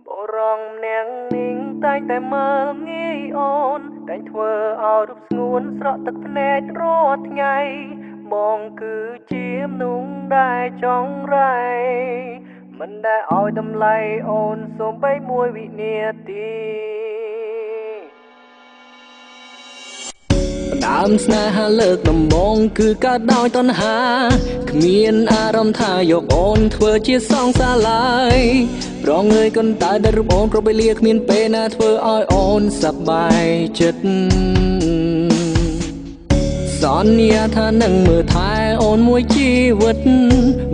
បរងអ្នកនាងតែងតែមើលងាយអូនតែងធ្វើឲ្យរូបស្ងួនស្រក់ទឹកភ្នែករាល់ថ្ងៃបងគឺជាមនុស្សដែលចង់រៃមិនដែលឲ្យតម្លៃអូនសូម្បីមួយវិនាទីដើមស្នេហាលើកដំបូងគឺកើតដោយតណ្ហាគ្មានអារម្មណ៍ថាយកអូនធ្វើជាសងសាឡើយប្រងើយកន្តើដែលរូបអូនគ្រប់វេលាគ្មានពេលណាធ្វើឲ្យអូនសប្បាយចិត្តសន្យាថានឹងមើលថែអូនមួយជីវិត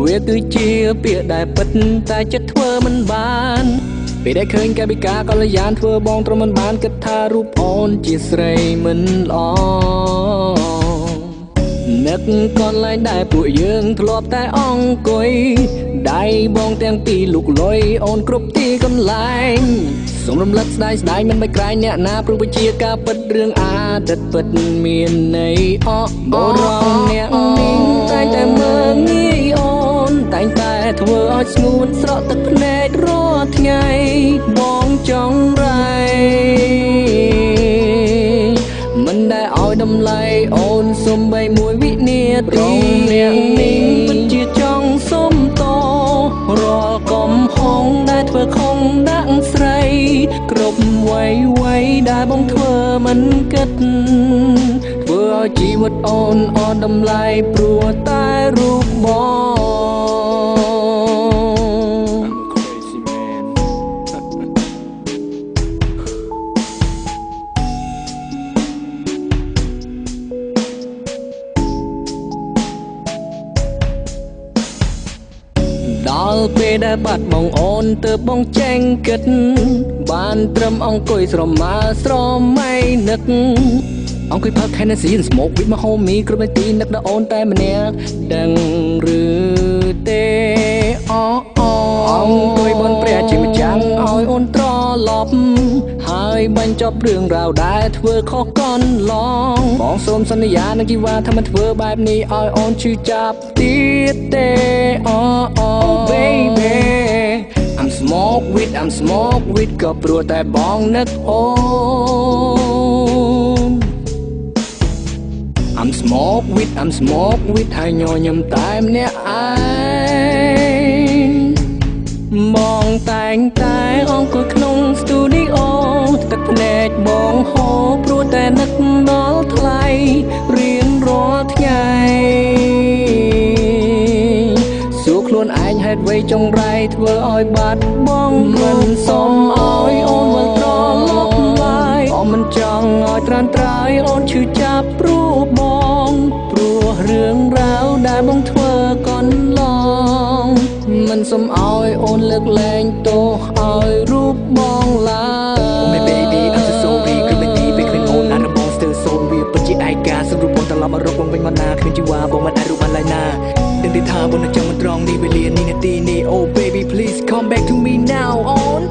វាគឺជាពាក្យដែលពិតតែចិត្តធ្វើមិនបានពេលដែលឃើញកាយវិការកល្យានធ្វើបងទ្រាំមិនបានគិតថារូបអូនជាស្រីមិនល្អនឹកកន្លែងដែលពួកយើងធ្លាប់តែអង្គុយដៃបងទាំងពីរលុកលុយអូនគ្រប់ទីកន្លែងសូមរំលឹកស្ដាយស្ដាយមិនបាច់ក្រែងអ្នកណាព្រោះវាជាការពិតរឿងអតីតពិតមានន័យបរងអ្នកនាងតែងតែមើលងាយអូនតែងតែធ្វើឲ្យស្ងួនស្រក់ទឹកភ្នែករាល់ថ្ងៃបងចង់រៃមិនដែលឲ្យតម្លៃអូនសូម្បីមួយវិនាទីអ្នកនាងពិតជាចង់សុំតរាល់កំហុសដែលធ្វើខុសដាក់ស្រីគ្រប់វ័យដែលបងធ្វើមិនគិតធ្វើឲ្យជីវិតអូនអត់តម្លៃព្រោះតែរូបបងដល់ពេលដែលបាត់បងអូនទើបបងចេញគិតបានត្រឹមអង្គុយស្រមើស្រមៃនឹកអង្គុយផឹក Hennessy and smoke with my homie គ្រប់នាទីនឹកដល់អូនតែម្នាក់ដឹងឬទេអង្គុយបនព្រះជាម្ចាំងឲ្យអូនត្រឡប់ហើយបញ្ចប់រឿងរ៉ាវដែលធ្វើខុសកន្លងបងសូមសន្យានឹងជីវ៉ាថាមិនធ្វើបែបនេះឲ្យអូនឈឺចាប់ទៀតទេ baby I'm smoke with ក៏ព្រោះតែបងនឹកអូន I'm smoke with ហើយញញឹមតែម្នាក់ឯងបងតែងតែអង្គុយក្នុងស្ទូឌីអូទឹកភ្នែកបងហូរព្រោះតែនឹកដល់ថ្លៃរៀងរាល់ថ្ងៃសួរខ្លួនឯងហេតុអ្វីចង់រៃធ្វើឲ្យបាត់បងមិនសុំឲ្យអូនវិលត្រឡប់ឡើយអូនមិនចង់ឲ្យត្រានត្រើយអូនឈឺចាប់ព្រោះបងព្រោះរឿងរ៉ាវដែលបងធ្វើកន្លងមិនសុំឲ្យអូនលើកលែងទោសឲ្យរូបបងឡើយ Oh my baby I'm so sorry គឺមិនទីពេលគ្មានអូនណារបង still so វាពិតជាឯកាសរុបបងត្រឡប់មករកបងវិញមកណាគ្មានជីវ៉ាបងមិនអាចរូបបានឡើយណាដឹងទេថាបងនៅចាំមិនត្រង់នេះវេលានេះនាទីនេះ Oh baby please come back to me now អូន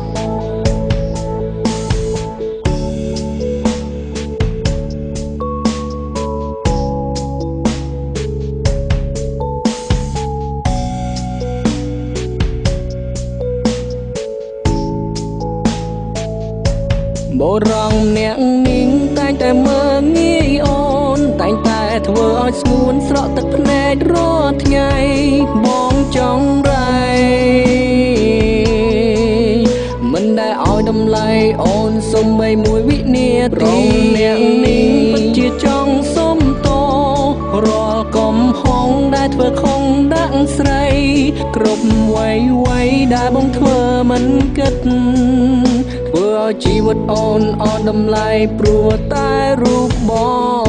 បរងអ្នកនាងតែងតែមើលងាយអូនតែងតែធ្វើឲ្យស្ងួនស្រក់ទឹកភ្នែករាល់ថ្ងៃបងចង់រៃមិនដែលឲ្យតម្លៃអូនសូម្បីមួយវិនាទីអ្នកនាងពិតជាចង់សុំតរាល់កំហុសដែលធ្វើខុសដាក់ស្រីគ្រប់វ័យដែលបងធ្វើមិនគិតធ្វើឲ្យជីវិតអូនអត់តម្លៃព្រោះតែរូបបង